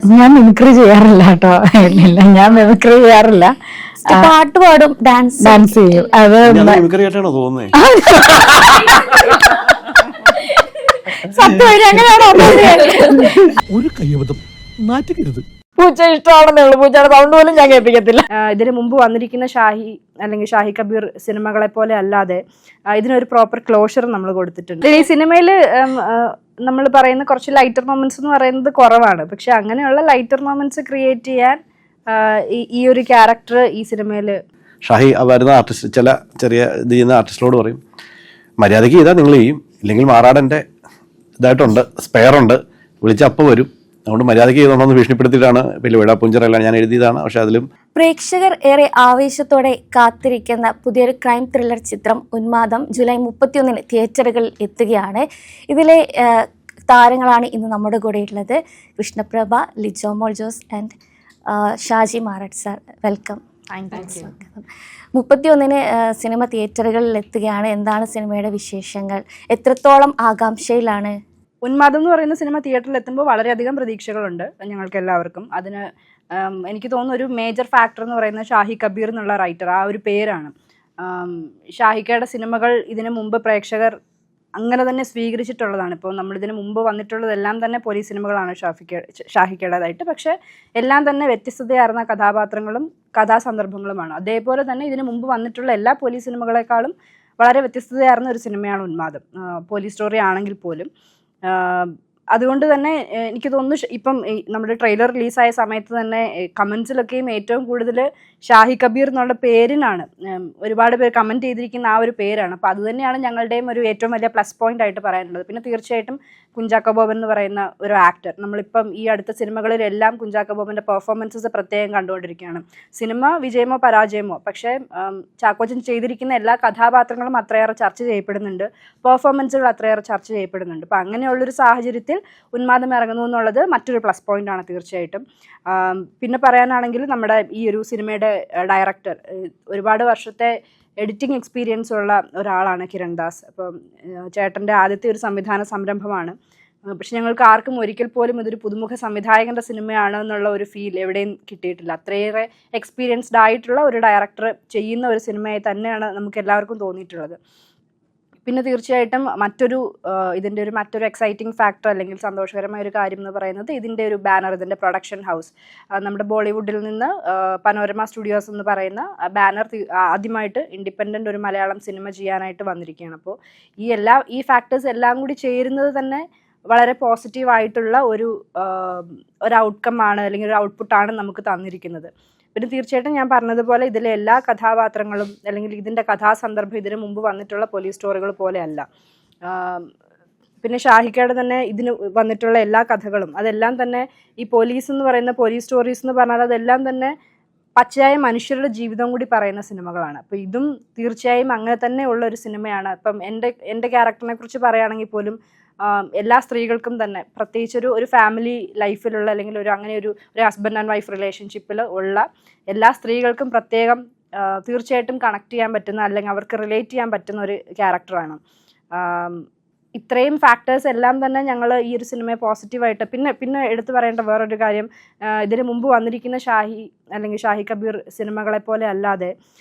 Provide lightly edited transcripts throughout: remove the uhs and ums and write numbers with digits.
ഞാൻ മിമിക്രി ചെയ്യാറില്ല കേട്ടോ. ഇല്ല, ഞാൻ മിമിക്രി ചെയ്യാറില്ല. പാട്ട് പാടും, ഡാൻസ് ചെയ്യും. അത് മിമിക്രിയായിട്ടാണോ തോന്നുന്നത്? സത്യമായിട്ട് അങ്ങനെയാണോ? ഒരു കയ്യബദ്ധം നാറ്റുകരുത്. പൂച്ച ഇഷ്ടമാണെന്നേ ഉള്ളൂ. പൂച്ചയുടെ സൗണ്ട് പോലും ഞാൻ കേൾപ്പിക്കത്തില്ല. ഇതിന് മുമ്പ് വന്നിരിക്കുന്ന ഷാഹി അല്ലെങ്കിൽ ഷാഹി കബീർ സിനിമകളെ പോലെ അല്ലാതെ ഇതിനൊരു പ്രോപ്പർ ക്ലോഷർ നമ്മൾ കൊടുത്തിട്ടുണ്ട്. ഈ സിനിമയിൽ നമ്മൾ പറയുന്ന കുറച്ച് ലൈറ്റർ മൊമെന്റ്സ് എന്ന് പറയുന്നത് കുറവാണ്. പക്ഷെ അങ്ങനെയുള്ള ലൈറ്റർ മൊമെന്റ്സ് ക്രിയേറ്റ് ചെയ്യാൻ ഈ ഒരു ക്യാരക്ടർ ഈ സിനിമയിൽ ഷാഹി വരുന്ന ആർട്ടിസ്റ്റ് ചില ചെറിയ ഇത് ചെയ്യുന്ന ആർട്ടിസ്റ്റിനോട് പറയും, മര്യാദയ്ക്ക് ചെയ്താൽ നിങ്ങൾ ചെയ്യും, ഇല്ലെങ്കിൽ മാറാടൻ്റെ ഇതായിട്ടുണ്ട്, സ്പെയർ ഉണ്ട്, വിളിച്ച അപ്പം വരും, അതുകൊണ്ട് മര്യാദയ്ക്ക് ചെയ്തോണ്ടെന്ന് ഭീഷണിപ്പെടുത്തിയിട്ടാണ് വിട പുഞ്ചറെല്ലാം ഞാൻ എഴുതിയതാണ്. പക്ഷെ അതിലും പ്രേക്ഷകർ ഏറെ ആവേശത്തോടെ കാത്തിരിക്കുന്ന പുതിയൊരു ക്രൈം ത്രില്ലർ ചിത്രം ഉന്മാദം ജൂലൈ 31 തിയേറ്ററുകളിൽ എത്തുകയാണ്. ഇതിലെ താരങ്ങളാണ് ഇന്ന് നമ്മുടെ കൂടെ ഉള്ളത്. Krishnaprabha, Lijo Mol Jose and Shaji Maratt sir. Welcome. 31 cinema തിയേറ്ററുകളിൽ എത്തുകയാണ്. എന്താണ് സിനിമയുടെ വിശേഷങ്ങൾ? എത്രത്തോളം ആകാംക്ഷയിലാണ്? ഉന്മാദം എന്ന് പറയുന്ന സിനിമ തിയേറ്ററിൽ എത്തുമ്പോൾ വളരെയധികം പ്രതീക്ഷകളുണ്ട് ഞങ്ങൾക്ക് എല്ലാവർക്കും. അതിന് എനിക്ക് തോന്നുന്നു ഒരു മേജർ ഫാക്ടർ എന്ന് പറയുന്നത് ഷാഹി കബീർ എന്നുള്ള റൈറ്റർ, ആ ഒരു പേരാണ്. ഷാഹിക്കയുടെ സിനിമകൾ ഇതിനു മുമ്പ് പ്രേക്ഷകർ അങ്ങനെ തന്നെ സ്വീകരിച്ചിട്ടുള്ളതാണ്. ഇപ്പോൾ നമ്മളിതിന് മുമ്പ് വന്നിട്ടുള്ളതെല്ലാം തന്നെ പോലീസ് സിനിമകളാണ് ഷാഹിക്കയുടേതായിട്ട്. പക്ഷേ എല്ലാം തന്നെ വ്യത്യസ്തതയാർന്ന കഥാപാത്രങ്ങളും കഥാസന്ദർഭങ്ങളുമാണ്. അതേപോലെ തന്നെ ഇതിനു മുമ്പ് വന്നിട്ടുള്ള എല്ലാ പോലീസ് സിനിമകളെക്കാളും വളരെ വ്യത്യസ്തതയാർന്ന ഒരു സിനിമയാണ് ഉന്മാദം, പോലീസ് സ്റ്റോറി ആണെങ്കിൽ പോലും. അതുകൊണ്ട് തന്നെ എനിക്ക് തോന്നുന്നു ഇപ്പം നമ്മുടെ ട്രെയിലർ റിലീസായ സമയത്ത് തന്നെ കമൻസിലൊക്കെയും ഏറ്റവും കൂടുതൽ ഷാഹി കബീർ എന്നുള്ള പേരിനാണ് ഒരുപാട് പേര് കമൻറ്റ് ചെയ്തിരിക്കുന്ന ആ ഒരു പേരാണ്. അപ്പോൾ അതുതന്നെയാണ് ഞങ്ങളുടെയും ഒരു ഏറ്റവും വലിയ പ്ലസ് പോയിന്റ് ആയിട്ട് പറയാനുള്ളത്. പിന്നെ തീർച്ചയായിട്ടും കുഞ്ചാക്കോ ബോബൻ എന്ന് പറയുന്ന ഒരു ആക്ടർ, നമ്മളിപ്പം ഈ അടുത്ത സിനിമകളിലെല്ലാം കുഞ്ചാക്കോ ബോബൻ്റെ പെർഫോമൻസസ് പ്രത്യേകം കണ്ടുകൊണ്ടിരിക്കുകയാണ്. സിനിമ വിജയമോ പരാജയമോ, പക്ഷേ ചാക്കോച്ചൻ ചെയ്തിരിക്കുന്ന എല്ലാ കഥാപാത്രങ്ങളും അത്രയേറെ ചർച്ച ചെയ്യപ്പെടുന്നുണ്ട്, പെർഫോമൻസുകൾ അത്രയേറെ ചർച്ച ചെയ്യപ്പെടുന്നുണ്ട്. അപ്പോൾ അങ്ങനെയുള്ളൊരു സാഹചര്യത്തിൽ ഉന്മാദം ഇറങ്ങുന്നു എന്നുള്ളത് മറ്റൊരു പ്ലസ് പോയിന്റ് ആണ് തീർച്ചയായിട്ടും. പിന്നെ പറയാനാണെങ്കിൽ നമ്മുടെ ഈ ഒരു സിനിമയുടെ ഡയറക്ടർ ഒരുപാട് വർഷത്തെ എഡിറ്റിംഗ് എക്സ്പീരിയൻസ് ഉള്ള ഒരാളാണ് കിരൺ ദാസ്. അപ്പം ചേട്ടൻ്റെ ആദ്യത്തെ ഒരു സംവിധാന സംരംഭമാണ്. പക്ഷെ ഞങ്ങൾക്ക് ആർക്കും ഒരിക്കൽ പോലും ഇതൊരു പുതുമുഖ സംവിധായകൻ്റെ സിനിമയാണ് എന്നുള്ള ഒരു ഫീൽ എവിടെയും കിട്ടിയിട്ടില്ല. അത്രയേറെ എക്സ്പീരിയൻസ്ഡ് ആയിട്ടുള്ള ഒരു ഡയറക്ടർ ചെയ്യുന്ന ഒരു സിനിമയായി തന്നെയാണ് നമുക്ക് എല്ലാവർക്കും തോന്നിയിട്ടുള്ളത്. പിന്നെ തീർച്ചയായിട്ടും ഇതിൻ്റെ മറ്റൊരു എക്സൈറ്റിംഗ് ഫാക്ടർ അല്ലെങ്കിൽ സന്തോഷകരമായ ഒരു കാര്യം എന്ന് പറയുന്നത് ഇതിൻ്റെ ഒരു ബാനർ, ഇതിൻ്റെ പ്രൊഡക്ഷൻ ഹൗസ് നമ്മുടെ ബോളിവുഡിൽ നിന്ന് പനോരമ സ്റ്റുഡിയോസ് എന്ന് പറയുന്ന ബാനർ ആദ്യമായിട്ട് ഇൻഡിപെൻഡൻ്റ് ഒരു മലയാളം സിനിമ ചെയ്യാനായിട്ട് വന്നിരിക്കുകയാണ്. അപ്പോൾ ഈ ഫാക്ടേഴ്സ് എല്ലാം കൂടി ചേരുന്നത് തന്നെ വളരെ പോസിറ്റീവായിട്ടുള്ള ഒരു ഔട്ട്കം ആണ്, അല്ലെങ്കിൽ ഒരു ഔട്ട്പുട്ടാണ് നമുക്ക് തന്നിരിക്കുന്നത്. പിന്നെ തീർച്ചയായിട്ടും ഞാൻ പറഞ്ഞതുപോലെ ഇതിലെ എല്ലാ കഥാപാത്രങ്ങളും അല്ലെങ്കിൽ ഇതിൻ്റെ കഥാസന്ദർഭം ഇതിനു മുമ്പ് വന്നിട്ടുള്ള പോലീസ് സ്റ്റോറികൾ പോലെ അല്ല. പിന്നെ ഷാഹിക്കയുടെ തന്നെ ഇതിന് വന്നിട്ടുള്ള എല്ലാ കഥകളും അതെല്ലാം തന്നെ ഈ പോലീസ് എന്ന് പറയുന്ന പോലീസ് സ്റ്റോറീസ് എന്ന് പറഞ്ഞാൽ അതെല്ലാം തന്നെ പച്ചയായ മനുഷ്യരുടെ ജീവിതം കൂടി പറയുന്ന സിനിമകളാണ്. അപ്പോൾ ഇതും തീർച്ചയായും അങ്ങനെ തന്നെ ഉള്ള ഒരു സിനിമയാണ്. ഇപ്പം എൻ്റെ ക്യാരക്ടറിനെ കുറിച്ച് പറയുകയാണെങ്കിൽ പോലും എല്ലാ സ്ത്രീകൾക്കും തന്നെ പ്രത്യേകിച്ച് ഒരു ഫാമിലി ലൈഫിലുള്ള അല്ലെങ്കിൽ അങ്ങനെ ഒരു ഹസ്ബൻഡ് ആൻഡ് വൈഫ് റിലേഷൻഷിപ്പിൽ ഉള്ള എല്ലാ സ്ത്രീകൾക്കും പ്രത്യേകം തീർച്ചയായിട്ടും കണക്ട് ചെയ്യാൻ പറ്റുന്ന അല്ലെങ്കിൽ അവർക്ക് റിലേറ്റ് ചെയ്യാൻ പറ്റുന്ന ഒരു ക്യാരക്ടറാണ്. ഇത്രയും ഫാക്ടേഴ്സ് എല്ലാം തന്നെ ഞങ്ങൾ ഈ ഒരു സിനിമയെ പോസിറ്റീവായിട്ട് പിന്നെ എടുത്തു പറയേണ്ട വേറൊരു കാര്യം, ഇതിന് മുമ്പ് വന്നിരിക്കുന്ന ഷാഹി കബീർ സിനിമകളെ പോലെ അല്ലാതെ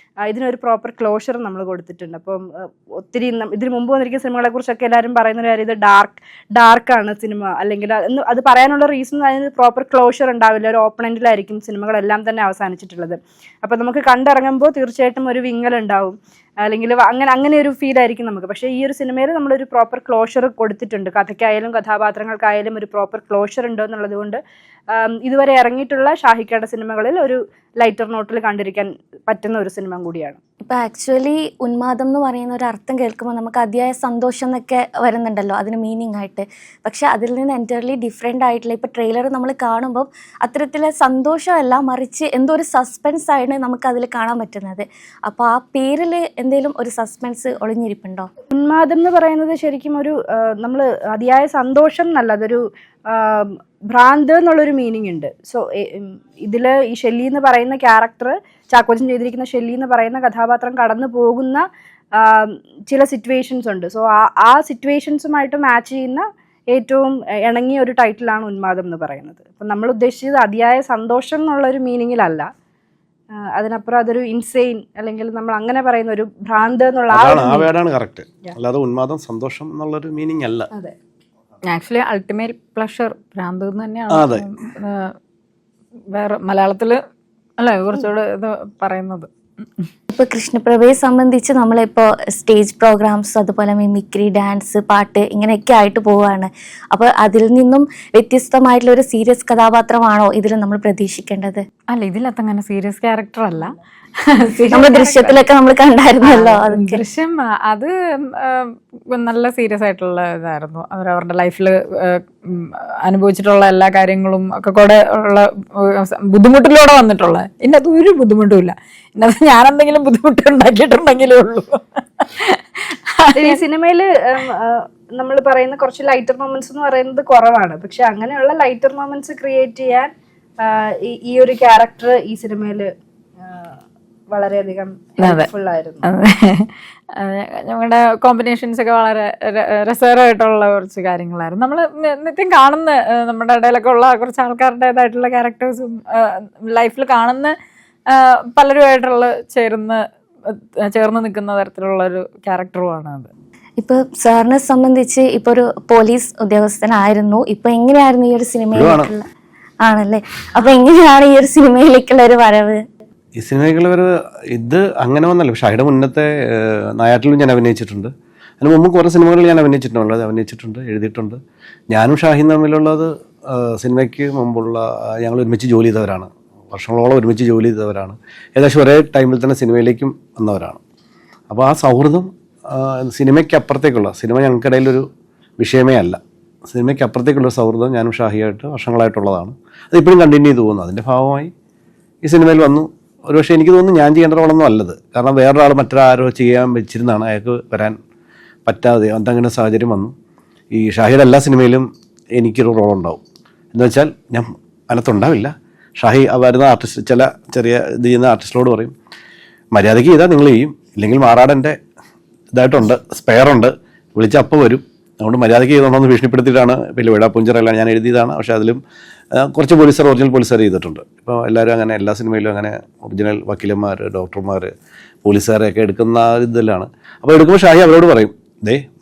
ഇതിനൊരു പ്രോപ്പർ ക്ലോഷർ നമ്മൾ കൊടുത്തിട്ടുണ്ട്. അപ്പം ഒത്തിരി ഇതിന് മുമ്പ് വന്നിരിക്കുന്ന സിനിമകളെ കുറിച്ചൊക്കെ എല്ലാവരും പറയുന്ന ഒരു കാര്യം, ഇത് ഡാർക്കാണ് സിനിമ, അല്ലെങ്കിൽ അത് പറയാനുള്ള റീസൺ അതിന് പ്രോപ്പർ ക്ലോഷർ ഉണ്ടാവില്ല, ഒരു ഓപ്പൺ എൻഡിലായിരിക്കും സിനിമകളെല്ലാം തന്നെ അവസാനിച്ചിട്ടുള്ളത്. അപ്പം നമുക്ക് കണ്ടിറങ്ങുമ്പോൾ തീർച്ചയായിട്ടും ഒരു വിങ്ങലുണ്ടാവും, അല്ലെങ്കിൽ അങ്ങനെ ഒരു ഫീൽ ആയിരിക്കും നമുക്ക്. പക്ഷേ ഈ ഒരു സിനിമയിൽ നമ്മളൊരു പ്രോപ്പർ ക്ലോഷർ കൊടുത്തിട്ടുണ്ട്, കഥയ്ക്കായാലും കഥാപാത്രങ്ങൾക്കായാലും ഒരു പ്രോപ്പർ ക്ലോഷർ ഉണ്ട് എന്നുള്ളത് കൊണ്ട് ഇതുവരെ ഇറങ്ങിയിട്ടുള്ള ഷാഹിക്കയുടെ സിനിമകളിൽ ഒരു ലൈറ്റർ നോട്ടിൽ കണ്ടിരിക്കാൻ പറ്റുന്ന ഒരു സിനിമ കൂടിയാണ്. ഇപ്പം ആക്ച്വലി ഉന്മാദം എന്ന് പറയുന്ന ഒരു അർത്ഥം കേൾക്കുമ്പോൾ നമുക്ക് അതിയായ സന്തോഷം എന്നൊക്കെ വരുന്നുണ്ടല്ലോ അതിന് മീനിങ് ആയിട്ട്. പക്ഷെ അതിൽ നിന്ന് എൻറ്റയർലി ഡിഫറെൻ്റ് ആയിട്ടുള്ള ഇപ്പോൾ ട്രെയിലർ നമ്മൾ കാണുമ്പോൾ അത്തരത്തിലെ സന്തോഷമല്ല, മറിച്ച് എന്തോ ഒരു സസ്പെൻസ് ആണ് നമുക്കതിൽ കാണാൻ പറ്റുന്നത്. അപ്പോൾ ആ പേരിൽ എന്തെങ്കിലും ഒരു സസ്പെൻസ് ഒളിഞ്ഞിരിപ്പുണ്ടോ? ഉന്മാദം എന്ന് പറയുന്നത് ശരിക്കും ഒരു നമ്മൾ അതിയായ സന്തോഷം എന്നല്ല, അതൊരു ഭ്രാന്ത് എന്നുള്ളൊരു മീനിങ് ഉണ്ട്. സോ ഇതിൽ ഈ ഷെല്ലി എന്ന് പറയുന്ന ക്യാരക്ടർ, ചാക്കോച്ചൻ ചെയ്തിരിക്കുന്ന ഷെല്ലി എന്ന് പറയുന്ന കഥാപാത്രം കടന്നു പോകുന്ന ചില സിറ്റുവേഷൻസ് ഉണ്ട്. സോ ആ സിറ്റുവേഷൻസുമായിട്ട് മാച്ച് ചെയ്യുന്ന ഏറ്റവും ഇണങ്ങിയ ഒരു ടൈറ്റിലാണ് ഉന്മാദം എന്ന് പറയുന്നത്. അപ്പം നമ്മൾ ഉദ്ദേശിച്ചത് അതിയായ സന്തോഷം എന്നുള്ളൊരു മീനിങ്ങിലല്ല, അതിനപ്പുറം അതൊരു ഇൻസെയിൻ അല്ലെങ്കിൽ നമ്മൾ അങ്ങനെ പറയുന്ന ഒരു ഭ്രാന്ത് എന്നുള്ള ആ വേർഡാണ് കറക്റ്റ്. അല്ലാതെ ഉന്മാദം സന്തോഷം എന്നുള്ളൊരു മീനിങ് അല്ല. അതെ, ആക്ച്വലി അൾട്ടിമേറ്റ് പ്ലഷർ ഭ്രാന്ത് തന്നെയാണ് വേറെ മലയാളത്തില് അല്ലേ കുറച്ചുകൂടെ ഇത് പറയുന്നത്. ഇപ്പോൾ കൃഷ്ണപ്രഭയെ സംബന്ധിച്ച് നമ്മളിപ്പോൾ സ്റ്റേജ് പ്രോഗ്രാംസ്, അതുപോലെ മിമിക്രി, ഡാൻസ്, പാട്ട് ഇങ്ങനെയൊക്കെ ആയിട്ട് പോവുകയാണ്. അപ്പോൾ അതിൽ നിന്നും വ്യത്യസ്തമായിട്ടുള്ള ഒരു സീരിയസ് കഥാപാത്രമാണോ ഇതിൽ നമ്മൾ പ്രതീക്ഷിക്കേണ്ടത്? അല്ല, ഇതിലത്ര അങ്ങനെ സീരിയസ് ക്യാരക്ടർ അല്ല. നമ്മുടെ ദൃശ്യത്തിലൊക്കെ നമ്മൾ കണ്ടായിരുന്നല്ലോ. ദൃശ്യം അത് നല്ല സീരിയസ് ആയിട്ടുള്ള ഇതായിരുന്നു. അവരവരുടെ ലൈഫിൽ അനുഭവിച്ചിട്ടുള്ള എല്ലാ കാര്യങ്ങളും ഒക്കെ കൂടെ ഉള്ള ബുദ്ധിമുട്ടിലൂടെ വന്നിട്ടുള്ള. ഇതിനകത്ത് ഒരു ബുദ്ധിമുട്ടുമില്ല. ഇതിനകത്ത് ഞാൻ എന്തെങ്കിലും ബുദ്ധിമുട്ട് ഉണ്ടാക്കിയിട്ടുണ്ടെങ്കിലേ ഉള്ളൂ. ഈ സിനിമയിൽ നമ്മൾ പറയുന്ന കുറച്ച് ലൈറ്റർ മൊമെന്റ്സ് എന്ന് പറയുന്നത് കുറവാണ്. പക്ഷെ അങ്ങനെയുള്ള ലൈറ്റർ മൊമെന്റ്സ് ക്രിയേറ്റ് ചെയ്യാൻ ഈ ഒരു ക്യാരക്ടർ ഈ സിനിമയിൽ വളരെയധികം ഹെൽപ്ഫുൾ ആയിരുന്നു. ഞങ്ങളുടെ കോമ്പിനേഷൻസ് ഒക്കെ വളരെ രസകരമായിട്ടുള്ള കുറച്ച് കാര്യങ്ങളായിരുന്നു. നമ്മൾ നിത്യം കാണുന്ന നമ്മുടെ ഇടയിലൊക്കെ ഉള്ള കുറച്ച് ആൾക്കാരുടേതായിട്ടുള്ള ക്യാരക്ടേഴ്സും ലൈഫിൽ കാണുന്ന പലരുമായിട്ടുള്ള ചേർന്ന് നിൽക്കുന്ന തരത്തിലുള്ള ഒരു ക്യാരക്ടറുമാണ് അത്. ഇപ്പൊ സാറിനെ സംബന്ധിച്ച് ഇപ്പൊ ഒരു പോലീസ് ഉദ്യോഗസ്ഥനായിരുന്നു. ഇപ്പൊ എങ്ങനെയായിരുന്നു ഈ ഒരു സിനിമയിലേക്കുള്ള ആണല്ലേ? അപ്പൊ എങ്ങനെയാണ് ഈ ഒരു സിനിമയിലേക്കുള്ള ഒരു വരവ്? ഈ സിനിമയ്ക്കുള്ള ഒരു ഇത് അങ്ങനെ വന്നല്ല. പക്ഷെ അതിയുടെ മുന്നത്തെ നായാട്ടിലും ഞാൻ അഭിനയിച്ചിട്ടുണ്ട്. അതിന് മുമ്പ് കുറേ സിനിമകളിൽ ഞാൻ അഭിനയിച്ചിട്ടുണ്ട്, എഴുതിയിട്ടുണ്ട്. ഞാനും ഷാഹിൻ തമ്മിലുള്ളത് സിനിമയ്ക്ക് മുമ്പുള്ള ഞങ്ങൾ ഒരുമിച്ച് ജോലി ചെയ്തവരാണ്. വർഷങ്ങളോളം ഒരുമിച്ച് ജോലി ചെയ്തവരാണ്. ഏകദേശം ഒരേ ടൈമിൽ തന്നെ സിനിമയിലേക്കും വന്നവരാണ്. അപ്പോൾ ആ സൗഹൃദം സിനിമയ്ക്കപ്പുറത്തേക്കുള്ള, സിനിമ ഞങ്ങൾക്കിടയിലൊരു വിഷയമേ അല്ല, സിനിമയ്ക്കപ്പുറത്തേക്കുള്ള സൗഹൃദം ഞാനും ഷാഹിയായിട്ട് വർഷങ്ങളായിട്ടുള്ളതാണ്. അത് ഇപ്പോഴും കണ്ടിന്യൂ ചെയ്തു പോകുന്നു. അതിൻ്റെ ഭാഗമായി ഈ സിനിമയിൽ വന്നു. ഒരുപക്ഷെ എനിക്ക് തോന്നുന്നു ഞാൻ ചെയ്യേണ്ട റോളൊന്നും അല്ലത്. കാരണം വേറൊരാൾ മറ്റൊരാരോ ചെയ്യാൻ വെച്ചിരുന്നാണ്, അയാൾക്ക് വരാൻ പറ്റാതെ എന്തെങ്കിലും സാഹചര്യം വന്നു. ഈ ഷാഹിയുടെ എല്ലാ സിനിമയിലും എനിക്കൊരു റോളുണ്ടാവും. എന്ന് വെച്ചാൽ ഞാൻ അതിനകത്തുണ്ടാവില്ല. ഷാഹി വരുന്ന ആർട്ടിസ്റ്റ്, ചെറിയ ഇത് ചെയ്യുന്ന ആർട്ടിസ്റ്റിനോട് പറയും, മര്യാദയ്ക്ക് ചെയ്താൽ നിങ്ങൾ ചെയ്യും, ഇല്ലെങ്കിൽ മാറാടൻ്റെ ഇതായിട്ടുണ്ട്, സ്പെയറുണ്ട്, വിളിച്ച അപ്പോൾ വരും, അതുകൊണ്ട് മര്യാദയ്ക്ക് ചെയ്തോണമെന്ന് ഭീഷണിപ്പെടുത്തിയിട്ടാണ് വലിയ വിഴ പുഞ്ചറെല്ലാം ഞാൻ എഴുതിയതാണ്. പക്ഷേ അതിലും കുറച്ച് ഒറിജിനൽ പോലീസുകാർ ചെയ്തിട്ടുണ്ട്. ഇപ്പോൾ എല്ലാവരും അങ്ങനെ എല്ലാ സിനിമയിലും അങ്ങനെ ഒറിജിനൽ വക്കീലന്മാർ, ഡോക്ടർമാർ, പോലീസുകാരെയൊക്കെ എടുക്കുന്ന ഇതിലാണ്. അപ്പോൾ എടുക്കുമ്പോൾ ഷാഹി അവരോട് പറയും,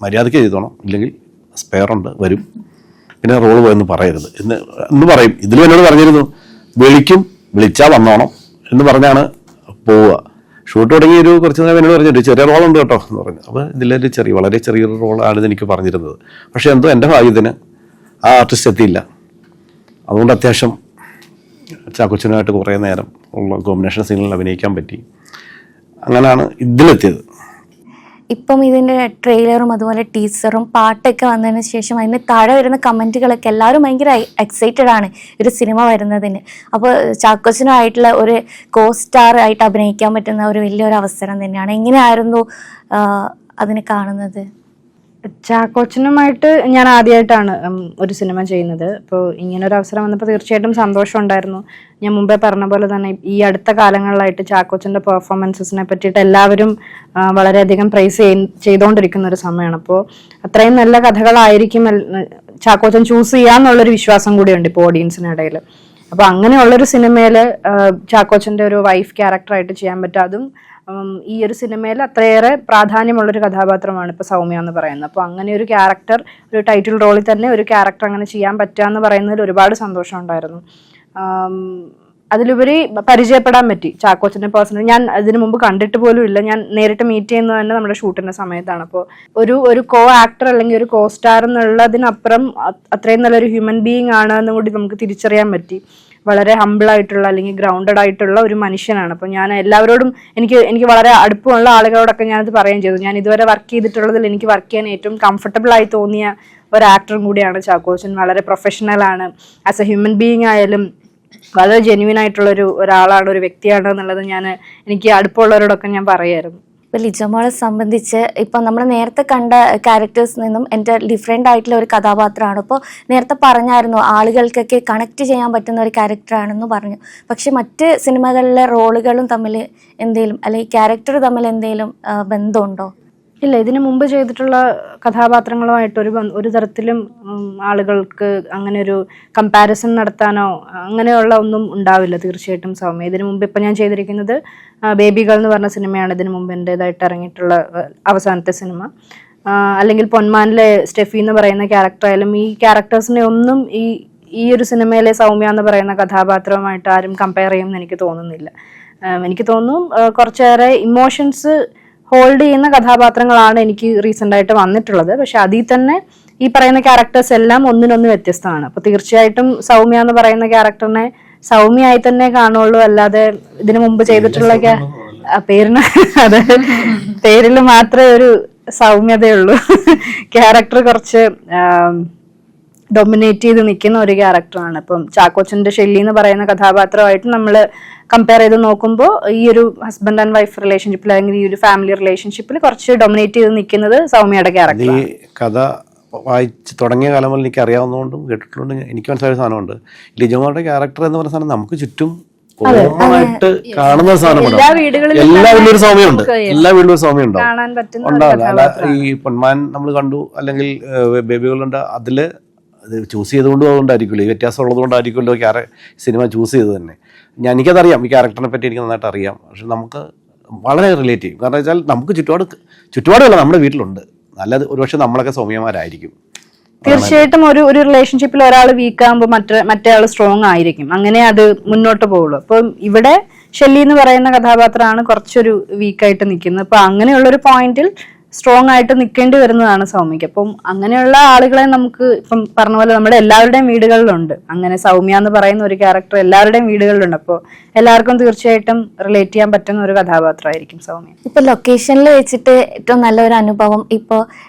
മര്യാദയ്ക്ക് ചെയ്തോണം, ഇല്ലെങ്കിൽ സ്പെയറുണ്ട്, വരും, പിന്നെ റോള് പോയെന്ന് പറയരുത് എന്ന് പറയും. ഇതിലും എന്നോട് പറഞ്ഞിരുന്നു, വിളിച്ചാൽ വന്നോണം എന്ന് പറഞ്ഞാണ് പോവുക. ഷൂട്ട് തുടങ്ങി ഒരു കുറച്ച് നേരം എന്നോട് പറഞ്ഞിട്ട് ചെറിയ റോളുണ്ട് കേട്ടോ എന്ന് പറഞ്ഞു. അപ്പോൾ ഇതിലൊരു വളരെ ചെറിയൊരു റോളാണ് എനിക്ക് പറഞ്ഞിരുന്നത്. പക്ഷേ എന്തോ എൻ്റെ ഭാഗ്യത്തിന് ആ ആർട്ടിസ്റ്റ് എത്തിയില്ല. അതുകൊണ്ട് അത്യാവശ്യം ചാക്കോച്ചനുമായിട്ട് കുറേ നേരം ഉള്ള കോമ്പിനേഷൻ സീനുകളിൽ അഭിനയിക്കാൻ പറ്റി. അങ്ങനെയാണ് ഇതിലെത്തിയത്. ഇപ്പം ഇതിൻ്റെ ട്രെയിലറും അതുപോലെ ടീസറും പാട്ടൊക്കെ വന്നതിന് ശേഷം അതിന് താഴെ വരുന്ന കമൻറ്റുകളൊക്കെ എല്ലാവരും ഭയങ്കര എക്സൈറ്റഡ് ആണ് ഒരു സിനിമ വരുന്നതിന്. അപ്പോൾ ചാക്കോച്ചനുമായിട്ടുള്ള ഒരു സ്റ്റാർ ആയിട്ട് അഭിനയിക്കാൻ പറ്റുന്ന ഒരു വലിയൊരു അവസരം തന്നെയാണ്. എങ്ങനെയായിരുന്നു അതിനെ കാണുന്നത്? ചാക്കോച്ചനുമായിട്ട് ഞാൻ ആദ്യമായിട്ടാണ് ഒരു സിനിമ ചെയ്യുന്നത്. അപ്പോൾ ഇങ്ങനൊരു അവസരം വന്നപ്പോൾ തീർച്ചയായിട്ടും സന്തോഷം ഉണ്ടായിരുന്നു. ഞാൻ മുമ്പേ പറഞ്ഞ പോലെ തന്നെ ഈ അടുത്ത കാലങ്ങളിലായിട്ട് ചാക്കോച്ചൻ്റെ പെർഫോമൻസസിനെ പറ്റിയിട്ട് എല്ലാവരും വളരെയധികം പ്രൈസ് ചെയ്തുകൊണ്ടിരിക്കുന്ന ഒരു സമയമാണ്. അപ്പോൾ അത്രയും നല്ല കഥകളായിരിക്കും ചാക്കോച്ചൻ ചൂസ് ചെയ്യാന്നുള്ളൊരു വിശ്വാസം കൂടിയുണ്ട് ഇപ്പോൾ ഓഡിയൻസിനിടയിൽ. അപ്പോൾ അങ്ങനെയുള്ളൊരു സിനിമയിൽ ചാക്കോച്ചൻ്റെ ഒരു വൈഫ് ക്യാരക്ടറായിട്ട് ചെയ്യാൻ പറ്റും. അതും ഈ ഒരു സിനിമയിൽ അത്രയേറെ പ്രാധാന്യമുള്ളൊരു കഥാപാത്രമാണ് ഇപ്പോൾ സൗമ്യ എന്ന് പറയുന്നത്. അപ്പോൾ അങ്ങനെ ഒരു ക്യാരക്ടർ, ഒരു ടൈറ്റിൽ റോളിൽ തന്നെ ഒരു ക്യാരക്ടർ അങ്ങനെ ചെയ്യാൻ പറ്റുക എന്ന് പറയുന്നതിൽ ഒരുപാട് സന്തോഷം ഉണ്ടായിരുന്നു. അതിലുപരി പരിചയപ്പെടാൻ പറ്റി ചാക്കോച്ചൻ്റെ പേഴ്സണൽ. ഞാൻ അതിനു മുമ്പ് കണ്ടിട്ട് പോലും ഇല്ല. ഞാൻ നേരിട്ട് മീറ്റ് ചെയ്യുന്നത് തന്നെ നമ്മുടെ ഷൂട്ടിൻ്റെ സമയത്താണ്. അപ്പോൾ ഒരു കോ ആക്ടർ അല്ലെങ്കിൽ ഒരു സ്റ്റാർ എന്നുള്ളതിനപ്പുറം അത്രയും നല്ലൊരു ഹ്യൂമൻ ബീയിങ് ആണ് എന്നും കൂടി നമുക്ക് തിരിച്ചറിയാൻ പറ്റി. വളരെ ഹംബിളായിട്ടുള്ള അല്ലെങ്കിൽ ഗ്രൗണ്ടഡ് ആയിട്ടുള്ള ഒരു മനുഷ്യനാണ്. അപ്പോൾ ഞാൻ എല്ലാവരോടും എനിക്ക് വളരെ അടുപ്പമുള്ള ആളുകളോടൊക്കെ ഞാനത് പറയുകയും ചെയ്തു. ഞാൻ ഇതുവരെ വർക്ക് ചെയ്തിട്ടുള്ളതിൽ എനിക്ക് വർക്ക് ചെയ്യാൻ ഏറ്റവും കംഫർട്ടബിൾ ആയി തോന്നിയ ഒരു ആക്ടറും കൂടിയാണ് ചാക്കോച്ചൻ. വളരെ പ്രൊഫഷണലാണ്. ആസ് എ ഹ്യൂമൻ ബീയിങ് ആയാലും വളരെ ജെന്യുവൻ ആയിട്ടുള്ള ഒരാളാണ്, ഒരു വ്യക്തിയാണ് എന്നുള്ളത് എനിക്ക് അടുപ്പമുള്ളവരോടൊക്കെ ഞാൻ പറയായിരുന്നു. ഇപ്പോൾ ലിജോമോളെ സംബന്ധിച്ച് ഇപ്പം നമ്മൾ നേരത്തെ കണ്ട ക്യാരക്ടേഴ്സിൽ നിന്നും എൻ്റെ ഡിഫറെൻ്റ് ആയിട്ടുള്ള ഒരു കഥാപാത്രമാണ്. ഇപ്പോൾ നേരത്തെ പറഞ്ഞായിരുന്നു ആളുകൾക്കൊക്കെ കണക്ട് ചെയ്യാൻ പറ്റുന്ന ഒരു ക്യാരക്ടറാണെന്ന് പറഞ്ഞു. പക്ഷെ മറ്റ് സിനിമകളിലെ റോളുകളും തമ്മിൽ എന്തെങ്കിലും അല്ലെങ്കിൽ ക്യാരക്ടർ തമ്മിൽ എന്തെങ്കിലും ബന്ധമുണ്ടോ? ഇല്ല, ഇതിനു മുമ്പ് ചെയ്തിട്ടുള്ള കഥാപാത്രങ്ങളുമായിട്ട് ഒരു തരത്തിലും ആളുകൾക്ക് അങ്ങനെ ഒരു കമ്പാരിസൺ നടത്താനോ അങ്ങനെയുള്ള ഒന്നും ഉണ്ടാവില്ല തീർച്ചയായിട്ടും സൗമ്യ. ഇതിനു മുമ്പ് ഇപ്പം ഞാൻ ചെയ്തിരിക്കുന്നത് ബേബി ഗേൾ എന്ന് പറഞ്ഞ സിനിമയാണ് ഇതിനു മുമ്പ് എൻ്റെതായിട്ട് ഇറങ്ങിയിട്ടുള്ള അവസാനത്തെ സിനിമ. അല്ലെങ്കിൽ പൊന്മാനിലെ സ്റ്റെഫി എന്ന് പറയുന്ന ക്യാരക്ടറായാലും ഈ ക്യാരക്ടേഴ്സിനെ ഒന്നും ഈ ഒരു സിനിമയിലെ സൗമ്യ എന്ന് പറയുന്ന കഥാപാത്രവുമായിട്ട് ആരും കമ്പയർ ചെയ്യുമെന്ന് എനിക്ക് തോന്നുന്നില്ല. എനിക്ക് തോന്നുന്നു കുറച്ചേറെ ഇമോഷൻസ് ഹോൾഡ് ചെയ്യുന്ന കഥാപാത്രങ്ങളാണ് എനിക്ക് റീസെൻ്റ് ആയിട്ട് വന്നിട്ടുള്ളത്. പക്ഷെ അതിൽ തന്നെ ഈ പറയുന്ന ക്യാരക്ടേഴ്സ് എല്ലാം ഒന്നിനൊന്ന് വ്യത്യസ്തമാണ്. അപ്പോൾ തീർച്ചയായിട്ടും സൗമ്യ എന്ന് പറയുന്ന ക്യാരക്ടറിനെ സൗമ്യയായി തന്നെ കാണുള്ളൂ, അല്ലാതെ ഇതിനു മുമ്പ് ചെയ്തിട്ടുള്ള പേരിന് അതെ പേരിൽ മാത്രമേ ഒരു സൗമ്യതയുള്ളൂ. ക്യാരക്ടർ കുറച്ച് ഡൊമിനേറ്റ് ചെയ്ത് നിൽക്കുന്ന ഒരു ക്യാരക്ടറാണ്. ഇപ്പം ചാക്കോച്ചൻ്റെ ഷെല്ലി എന്ന് പറയുന്ന കഥാപാത്രമായിട്ട് നമ്മൾ കമ്പയർ ചെയ്ത് നോക്കുമ്പോൾ ഈ ഒരു ഹസ്ബൻഡ് ആൻഡ് വൈഫ് റിലേഷൻഷിപ്പിൽ അല്ലെങ്കിൽ ഈ ഒരു ഫാമിലി റിലേഷൻഷിപ്പിൽ കുറച്ച് ഡൊമിനേറ്റ് ചെയ്ത് നിൽക്കുന്നത് സൗമ്യയുടെ ക്യാരക്ടർ. ഈ കഥ വായിച്ച് തുടങ്ങിയ കാലം മുതൽ എനിക്ക് അറിയാവുന്നതുകൊണ്ടും കേട്ടിട്ടുണ്ടും എനിക്ക് മനസ്സിലായ സാധനമുണ്ട്. ലിജോയുടെ ക്യാരക്ടർ എന്ന് പറയുന്ന സാധനം നമുക്ക് ചുറ്റും കോമണായിട്ട് കാണുന്ന സാധനമാണ്. എല്ലാ വീട്ടിലും ഒരു സൗമ്യമുണ്ട്, എല്ലാ വീട്ടിലും ഒരു സൗമ്യം ഉണ്ടാവില്ല. ഈ പൊന്മാൻ നമ്മൾ കണ്ടു, അല്ലെങ്കിൽ ബേബികളുണ്ട്, അതില് ചൂസ് ചെയ്തുകൊണ്ടും അതുകൊണ്ടായിരിക്കുമല്ലോ, ഈ വ്യത്യാസം ഉള്ളതുകൊണ്ടായിരിക്കുമല്ലോ സിനിമ ചൂസ് ചെയ്ത് തന്നെ. എനിക്കതറിയാം, ഈ ക്യാരക്ടറിനെ പറ്റി എനിക്ക് നന്നായിട്ട് അറിയാം. പക്ഷെ നമുക്ക് വളരെ റിലേറ്റ് ചെയ്യും. കാരണം വെച്ചാൽ നമുക്ക് ചുറ്റുപാടുമല്ല നമ്മുടെ വീട്ടിലുണ്ട്. നല്ലത് ഒരുപക്ഷെ നമ്മളൊക്കെ സൗമ്യമാരായിരിക്കും. തീർച്ചയായിട്ടും ഒരു റിലേഷൻഷിപ്പിൽ ഒരാൾ വീക്ക് ആകുമ്പോൾ മറ്റേ ആൾ സ്ട്രോങ് ആയിരിക്കും, അങ്ങനെ അത് മുന്നോട്ട് പോകുള്ളൂ. അപ്പം ഇവിടെ ഷെല്ലി എന്ന് പറയുന്ന കഥാപാത്രമാണ് കുറച്ചൊരു വീക്കായിട്ട് നിൽക്കുന്നത്. അപ്പൊ അങ്ങനെയുള്ളൊരു പോയിന്റിൽ സ്ട്രോങ് ആയിട്ട് നിൽക്കേണ്ടി വരുന്നതാണ് സൗമ്യക്ക്. അപ്പം അങ്ങനെയുള്ള ആളുകളെ നമുക്ക് ഇപ്പം പറഞ്ഞ പോലെ നമ്മുടെ എല്ലാവരുടെയും വീടുകളിലുണ്ട്. അങ്ങനെ സൗമ്യ എന്ന് പറയുന്ന ഒരു ക്യാരക്ടർ എല്ലാവരുടെയും വീടുകളിലുണ്ട്. അപ്പോൾ എല്ലാവർക്കും തീർച്ചയായിട്ടും റിലേറ്റ് ചെയ്യാൻ പറ്റുന്ന ഒരു കഥാപാത്രമായിരിക്കും സൗമ്യ. ഇപ്പൊ ലൊക്കേഷനിൽ വെച്ചിട്ട് ഏറ്റവും നല്ലൊരു അനുഭവം ഇപ്പോൾ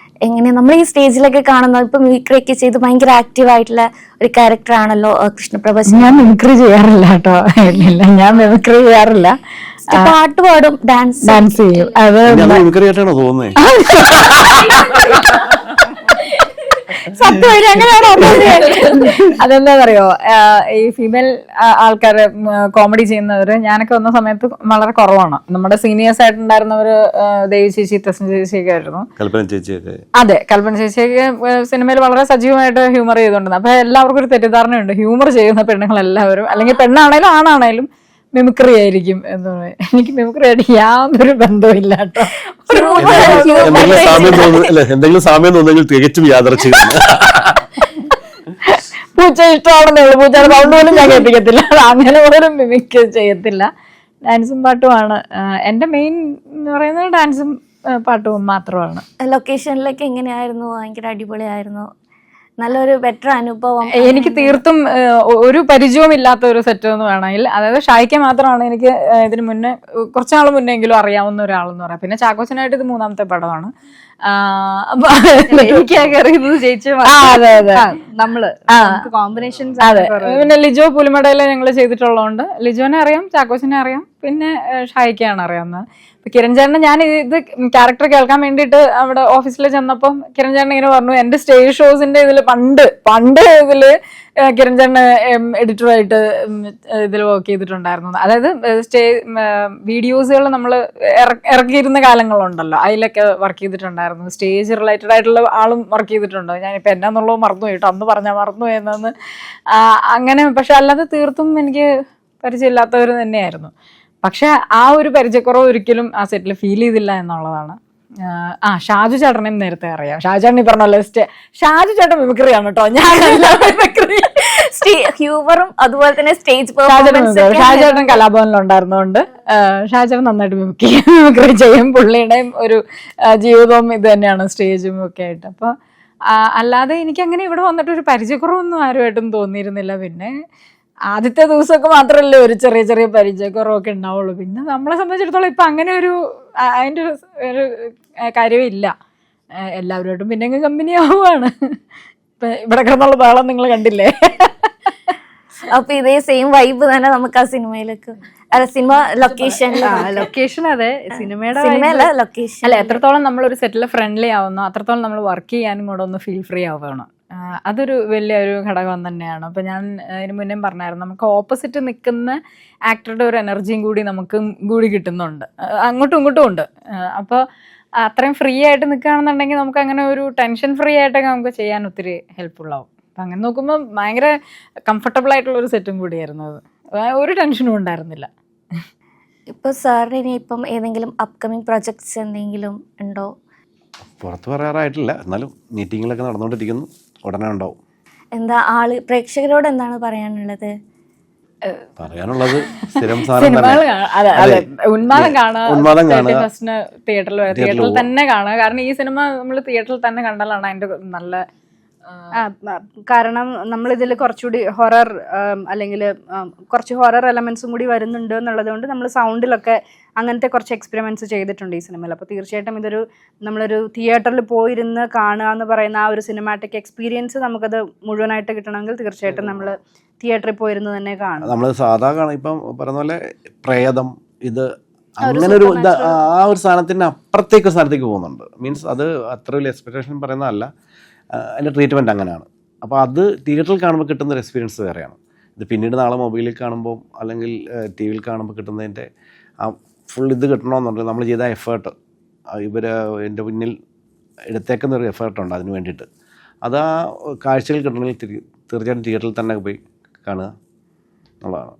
എങ്ങനെ നമ്മൾ ഈ സ്റ്റേജിലൊക്കെ കാണുന്ന ഇപ്പൊ മിമിക്രി ഒക്കെ ചെയ്ത് ഭയങ്കര ആക്റ്റീവ് ആയിട്ടുള്ള ഒരു ക്യാരക്ടർ ആണല്ലോ കൃഷ്ണപ്രഭ. ഞാൻ മിമിക്രി ചെയ്യാറില്ല കേട്ടോ, ഇല്ല ഞാൻ മിമിക്രി ചെയ്യാറില്ല. പാട്ട് പാടും, ഡാൻസ് ചെയ്യും. അത് മിമിക്രി ആയിട്ടാണോ തോന്നുന്നത്? സത്യം അങ്ങനെയാണോ? അതെന്താ പറയോ, ഈ ഫീമെയിൽ ആൾക്കാര് കോമഡി ചെയ്യുന്നവര് ഞാനൊക്കെ വന്ന സമയത്ത് വളരെ കുറവാണ്. നമ്മുടെ സീനിയേഴ്സ് ആയിട്ടുണ്ടായിരുന്നവര് ദേവി ചേച്ചി, തസ്ന ചേച്ചിയൊക്കെ ആയിരുന്നു. അതെ, കൽപ്പന ചേച്ചിയൊക്കെ സിനിമയിൽ വളരെ സജീവമായിട്ട് ഹ്യൂമർ ചെയ്തോണ്ടിരുന്നത്. അപ്പൊ എല്ലാവർക്കും ഒരു തെറ്റിദ്ധാരണയുണ്ട്, ഹ്യൂമർ ചെയ്യുന്ന പെണ്ണുങ്ങൾ എല്ലാവരും, അല്ലെങ്കിൽ പെണ്ണാണേലും ആണാണേലും മിമിക്രി ആയിരിക്കും എന്ന് പറയും. എനിക്ക് മിമിക്രി ആയിട്ട് യാതൊരു ബന്ധവും ഇല്ല കേട്ടോ. എന്തെങ്കിലും സാമ്യം തോന്നുന്നെങ്കിൽ തികച്ചും യാദർച്ഛികമാണ്. പൂച്ച ഇഷ്ടമാണെന്നേ ഉള്ളൂ, പൂച്ചയുടെ സൗണ്ട് പോലും ഞാൻ കേൾപ്പിക്കത്തില്ല. അങ്ങനെ പോലും മിമിക്രി ചെയ്യത്തില്ല. ഡാൻസും പാട്ടുമാണ് എന്റെ മെയിൻ എന്ന് പറയുന്നത്, ഡാൻസും പാട്ടും മാത്രമാണ്. ലൊക്കേഷനിലൊക്കെ എങ്ങനെയായിരുന്നു? ഭയങ്കര അടിപൊളിയായിരുന്നു, നല്ലൊരു ബെറ്റർ അനുഭവം. എനിക്ക് തീർത്തും ഒരു പരിചയവും ഇല്ലാത്ത ഒരു സെറ്റ് എന്ന് വേണമെങ്കിൽ, അതായത് ഷായിക്ക് മാത്രമാണ് എനിക്ക് ഇതിന് മുന്നേ കുറച്ചാൾ മുന്നേ എങ്കിലും അറിയാവുന്ന ഒരാളെന്ന് പറയാം. പിന്നെ ചാക്കോച്ചനായിട്ട് ഇത് 3ാമത്തെ പടമാണ്. എനിക്കൊക്കെ അറിയുന്നത് ചേച്ചി. അതെ അതെ, നമ്മള് കോമ്പിനേഷൻസ്. അതെ, പിന്നെ ലിജോ പുലിമടയില് ഞങ്ങൾ ചെയ്തിട്ടുള്ളതുകൊണ്ട് ലിജോനെ അറിയാം, ചാക്കോച്ചനെ അറിയാം, പിന്നെ ഷായിക്കാണ് അറിയാവുന്നത്. ഇപ്പൊ കിരൺ ചേട്ടന് ഞാൻ ഇത് ക്യാരക്ടർ കേൾക്കാൻ വേണ്ടിയിട്ട് അവിടെ ഓഫീസിൽ ചെന്നപ്പം കിരൺ ചേട്ടൻ ഇങ്ങനെ പറഞ്ഞു, എന്റെ സ്റ്റേജ് ഷോസിന്റെ ഇതിൽ പണ്ട് ഇതില് കിരൺ ചേട്ടന് എഡിറ്ററായിട്ട് ഇതിൽ വർക്ക് ചെയ്തിട്ടുണ്ടായിരുന്നു. അതായത് വീഡിയോസുകൾ നമ്മൾ ഇറക്കിയിരുന്ന കാലങ്ങളുണ്ടല്ലോ, അതിലൊക്കെ വർക്ക് ചെയ്തിട്ടുണ്ടായിരുന്നു. സ്റ്റേജ് റിലേറ്റഡ് ആയിട്ടുള്ള ആളും വർക്ക് ചെയ്തിട്ടുണ്ട്. ഞാനിപ്പോൾ എന്നാന്നുള്ളത് മറന്നുപോയി കേട്ടോ, അന്ന് പറഞ്ഞാൽ മറന്നുപോയി എന്നൊന്ന് അങ്ങനെ. പക്ഷെ അല്ലാതെ തീർത്തും എനിക്ക് പരിചയമില്ലാത്തവർ തന്നെയായിരുന്നു. പക്ഷെ ആ ഒരു പരിചയക്കുറവ് ഒരിക്കലും ആ സെറ്റിൽ ഫീൽ ചെയ്തില്ല എന്നുള്ളതാണ്. ഷാജു ചേട്ടനെയും നേരത്തെ അറിയാം. ഷാജു ചേട്ടൻ ഈ പറഞ്ഞല്ലോ, ഷാജു ചേട്ടൻ മിമിക്രിയാണ് കേട്ടോ, ഞാൻ ഹ്യൂമറും അതുപോലെ തന്നെ സ്റ്റേജ് ഷാജു ചേട്ടൻ കലാഭവനിലുണ്ടായിരുന്നതുകൊണ്ട് ഷാജു ചേട്ടൻ നന്നായിട്ട് മിമിക്രി ചെയ്യും. പുള്ളിയുടെയും ഒരു ജീവിതവും ഇത് തന്നെയാണ്, സ്റ്റേജും ഒക്കെ ആയിട്ട്. അപ്പൊ അല്ലാതെ എനിക്ക് അങ്ങനെ ഇവിടെ വന്നിട്ട് ഒരു പരിചയക്കുറവൊന്നും ആരുമായിട്ടും തോന്നിയിരുന്നില്ല. പിന്നെ ആദ്യത്തെ ദിവസമൊക്കെ മാത്രമല്ലേ ഒരു ചെറിയ പരിചയക്കുറവൊക്കെ ഉണ്ടാവുള്ളൂ. പിന്നെ നമ്മളെ സംബന്ധിച്ചിടത്തോളം ഇപ്പൊ അങ്ങനെ അതിന്റെ ഒരു കാര്യമേ ഇല്ല. എല്ലാവരുമായിട്ടും പിന്നെ കമ്പനി ആവുകയാണ്. ഇപ്പൊ ഇവിടെ കിടന്നുള്ള ബഹളം നിങ്ങൾ കണ്ടില്ലേ? അപ്പൊ ഇതേ സെയിം വൈബ് തന്നെ നമുക്ക് ആ സിനിമയിലേക്ക്, സിനിമ ലൊക്കേഷൻ അതെ, സിനിമയുടെ ലൊക്കേഷൻ അല്ല, എത്രത്തോളം നമ്മളൊരു സെറ്റിൽ ഫ്രണ്ട്ലി ആവുന്നോ അത്രത്തോളം നമ്മൾ വർക്ക് ചെയ്യാനും കൂടെ ഒന്ന് ഫീൽ ഫ്രീ ആവുകയാണ്. അതൊരു വലിയൊരു ഘടകം തന്നെയാണ്. അപ്പോൾ ഞാൻ ഇതിന് മുന്നേ പറഞ്ഞായിരുന്നു, നമുക്ക് ഓപ്പോസിറ്റ് നിൽക്കുന്ന ആക്ടറുടെ ഒരു എനർജിയും കൂടി നമുക്ക് കൂടി കിട്ടുന്നുണ്ട്, അങ്ങോട്ടും ഇങ്ങോട്ടും ഉണ്ട്. അപ്പോൾ അത്രയും ഫ്രീ ആയിട്ട് നിൽക്കുകയാണെന്നുണ്ടെങ്കിൽ നമുക്ക് അങ്ങനെ ഒരു ടെൻഷൻ ഫ്രീ ആയിട്ടൊക്കെ നമുക്ക് ചെയ്യാൻ ഒത്തിരി ഹെൽപ്ഫുൾ ആവും. അപ്പം അങ്ങനെ നോക്കുമ്പോൾ ഭയങ്കര കംഫർട്ടബിൾ ആയിട്ടുള്ള ഒരു സെറ്റും കൂടിയായിരുന്നു അത്. ഒരു ടെൻഷനും ഉണ്ടായിരുന്നില്ല. ഇപ്പോൾ സാറിന് ഇനി ഇപ്പം ഏതെങ്കിലും അപ്കമിങ് പ്രൊജക്ട്സ് എന്തെങ്കിലും ഉണ്ടോ? പുറത്ത് പറയാറായിട്ടില്ല, എന്നാലും മീറ്റിങ്ങിലൊക്കെ നടന്നുകൊണ്ടിരിക്കുന്നു, ഉടനെ ഉണ്ടാവും. എന്താ പ്രേക്ഷകരോട് എന്താണ് പറയാനുള്ളത്? പറയാനുള്ളത് സ്ഥിരം സാധനം സിനിമകൾ തന്നെ. അതെ, ഉന്മാദം ഉന്മാദം കാണുക, കാണുക. ഫസ്റ്റിന് തിയേറ്ററിൽ തന്നെ കാണുക. കാരണം ഈ സിനിമ നമ്മൾ തിയേറ്ററിൽ തന്നെ കണ്ടാലാണ് അതിന്റെ നല്ല കാരണം നമ്മളിതിൽ കുറച്ചുകൂടി ഹൊറർ അല്ലെങ്കിൽ കുറച്ച് ഹൊറർ എലമെന്റ്സും കൂടി വരുന്നുണ്ട് എന്നുള്ളത് കൊണ്ട് നമ്മൾ സൗണ്ടിലൊക്കെ അങ്ങനത്തെ കുറച്ച് എക്സ്പെരിമെന്റ്സ് ചെയ്തിട്ടുണ്ട് ഈ സിനിമയിൽ. അപ്പോൾ തീർച്ചയായിട്ടും നമ്മളൊരു തിയേറ്ററിൽ പോയിരുന്ന് കാണുക എന്ന് പറയുന്ന ആ ഒരു സിനിമാറ്റിക് എക്സ്പീരിയൻസ് നമുക്കത് മുഴുവനായിട്ട് കിട്ടണമെങ്കിൽ തീർച്ചയായിട്ടും നമ്മൾ തിയേറ്ററിൽ പോയിരുന്ന് തന്നെ കാണും. നമ്മൾ സാധാ കാണാം, ഇപ്പം പറയുന്ന പോലെ പ്രേതം ഇത് അങ്ങനെ ഒരു ആ ഒരു സാധനത്തിന് അപ്പുറത്തേക്ക് സ്ഥാനത്തേക്ക് പോകുന്നുണ്ട്. മീൻസ് അത് അത്ര വലിയ എക്സ്പെക്ടേഷൻ പറയുന്നതല്ല, അതിൻ്റെ ട്രീറ്റ്മെൻറ്റ് അങ്ങനെയാണ്. അപ്പോൾ അത് തിയേറ്ററിൽ കാണുമ്പോൾ കിട്ടുന്ന ഒരു എക്സ്പീരിയൻസ് വേറെയാണ്. ഇത് പിന്നീട് നാളെ മൊബൈലിൽ കാണുമ്പോൾ അല്ലെങ്കിൽ ടി വിയിൽ കാണുമ്പോൾ കിട്ടുന്നതിൻ്റെ ആ ഫുൾ ഇത് കിട്ടണമെന്നുണ്ടെങ്കിൽ നമ്മൾ ചെയ്ത എഫേർട്ട്, എൻ്റെ പിന്നിൽ എടുത്തേക്കുന്ന ഒരു എഫേർട്ടുണ്ട് അതിന് വേണ്ടിയിട്ട്. അത് ആ കാഴ്ചകൾ കിട്ടണമെങ്കിൽ തീർച്ചയായിട്ടും തിയേറ്ററിൽ തന്നെ പോയി കാണുക എന്നുള്ളതാണ്.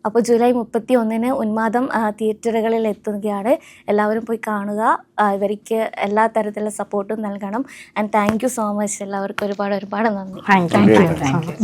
അപ്പോൾ ജൂലൈ 31 ഉന്മാദം തിയേറ്ററുകളിൽ എത്തുകയാണ്. എല്ലാവരും പോയി കാണുക. ഇവർക്ക് എല്ലാ തരത്തിലുള്ള സപ്പോർട്ടും നൽകണം. And thank you so much. എല്ലാവർക്കും ഒരുപാട് നന്ദി. Thank you.